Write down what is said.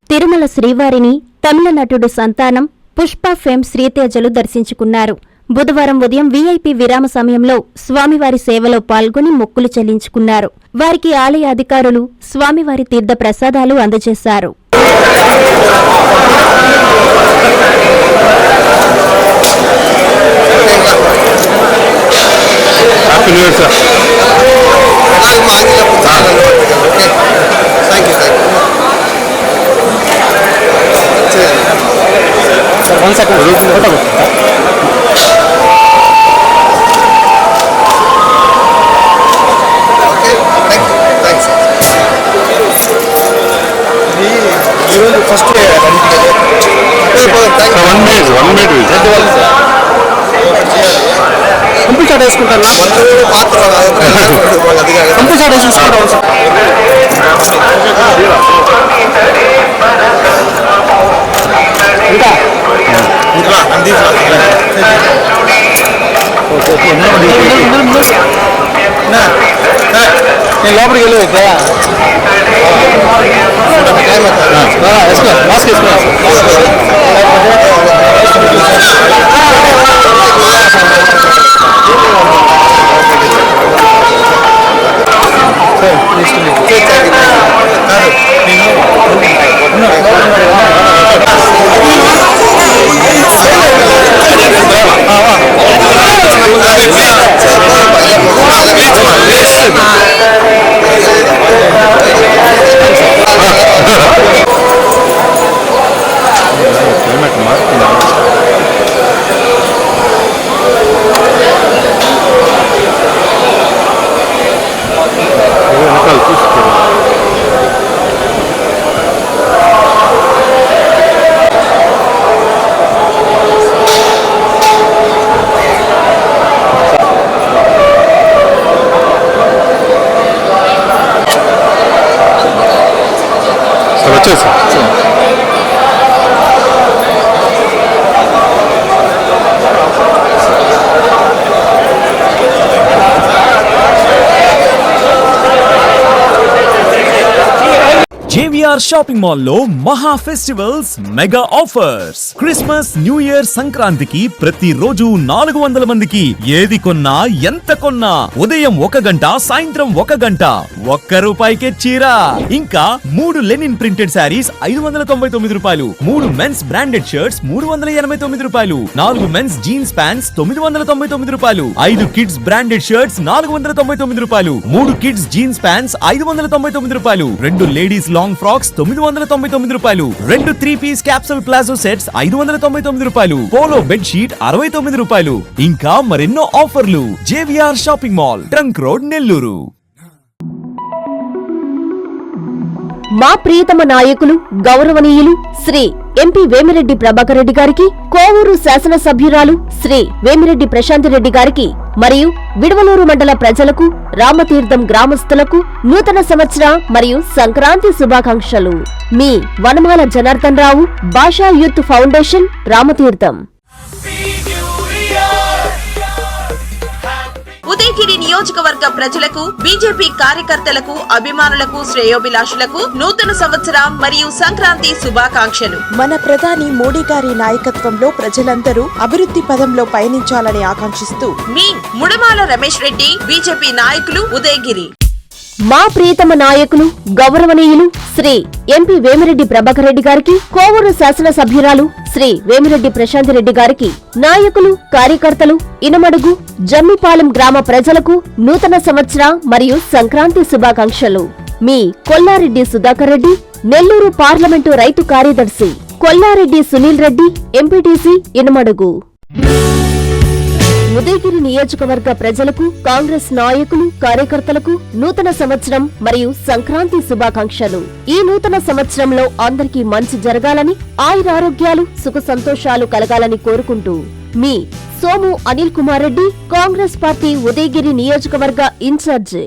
తిరుమల శ్రీవారిని తమిళ నటుడు సంతానం, పుష్ప ఫేమ్ శ్రీతేజలు దర్శించుకున్నారు. బుధవారం ఉదయం వీఐపీ విరామ సమయంలో స్వామివారి సేవలో పాల్గొని మొక్కులు చెల్లించుకున్నారు. వారికి ఆలయ అధికారులు స్వామివారి తీర్థ ప్రసాదాలు అందజేశారు. ఫస్ట్ కంప్లీట్ షాట్ వేసుకుంటాను. కంప్లీట్ షాట్ వేసుకుంటాం. నేను లోపలికి వెళ్ళి మాస్క్ JVR షాపింగ్ మాల్ లో మహా festivals mega offers. Christmas, new year, సంక్రాంతికి ప్రతిరోజు 400 మందికి ఏది కొన్నా ఎంత కొన్నా ఉదయం 1 గంట, సాయంత్రం 1 గంట ₹1కే చీర. ఇంకా 3 linen printed sarees ₹599, 3 men's branded shirts ₹389, 4 men's jeans pants ₹999, 5 kids branded shirts ₹499, 3 kids jeans pants ₹599, 2 ladies long frocks ₹999, 2 three piece capsule palazzo sets ₹599, polo bed sheet ₹69. ఇంకా మరెన్నో ఆఫర్లు. JVR shopping mall, trunk road, Nellore. మా ప్రియతమ నాయకులు గౌరవనీయులు శ్రీ ఎంపీ వేమిరెడ్డి ప్రభాకర్ రెడ్డి గారికి, కోవూరు శాసనసభ్యురాలు శ్రీ వేమిరెడ్డి ప్రశాంతి రెడ్డి గారికి మరియు విడవలూరు మండల ప్రజలకు, రామతీర్థం గ్రామస్తులకు నూతన సంవత్సర మరియు సంక్రాంతి శుభాకాంక్షలు. మీ వనమాల జనార్దన్ రావు, భాషా యూత్ ఫౌండేషన్, రామతీర్థం. ఉదయగిరి నియోజకవర్గ ప్రజలకు, బీజేపీ కార్యకర్తలకు, అభిమానులకు, శ్రేయోభిలాషులకు నూతన సంవత్సర మరియు సంక్రాంతి శుభాకాంక్షలు. మన ప్రధాని మోడీ గారి నాయకత్వంలో ప్రజలందరూ అభివృద్ధి పదంలో పయనించాలని ఆకాంక్షిస్తూ మీ ముడమాల రమేష్ రెడ్డి, బీజేపీ నాయకులు, ఉదయగిరి. మా ప్రియతమ నాయకులు గౌరవనీయులు శ్రీ ఎంపీ వేమిరెడ్డి ప్రభాకర్ రెడ్డి గారికి, కోవూరు శాసనసభ్యురాలు శ్రీ వేమిరెడ్డి ప్రశాంతి రెడ్డి గారికి, నాయకులు, కార్యకర్తలు, ఇనమడుగు, జమ్మిపాలెం గ్రామ ప్రజలకు నూతన సంవత్సర మరియు సంక్రాంతి శుభాకాంక్షలు. మీ కొల్లారెడ్డి సుధాకర్ రెడ్డి, నెల్లూరు పార్లమెంటు రైతు కార్యదర్శి, కొల్లారెడ్డి సునీల్ రెడ్డి, ఎంపీటీసీ, ఇనమడుగు. ఉదయగిరి నియోజకవర్గ ప్రజలకు, కాంగ్రెస్ నాయకులు, కార్యకర్తలకు నూతన సంవత్సరం మరియు సంక్రాంతి శుభాకాంక్షలు. ఈ నూతన సంవత్సరంలో అందరికీ మంచి జరగాలని, ఆయురారోగ్యాలు, సుఖ సంతోషాలు కలగాలని కోరుకుంటూ మీ సోము అనిల్ కుమార్ రెడ్డి, కాంగ్రెస్ పార్టీ ఉదయగిరి నియోజకవర్గ ఇన్ఛార్జ్.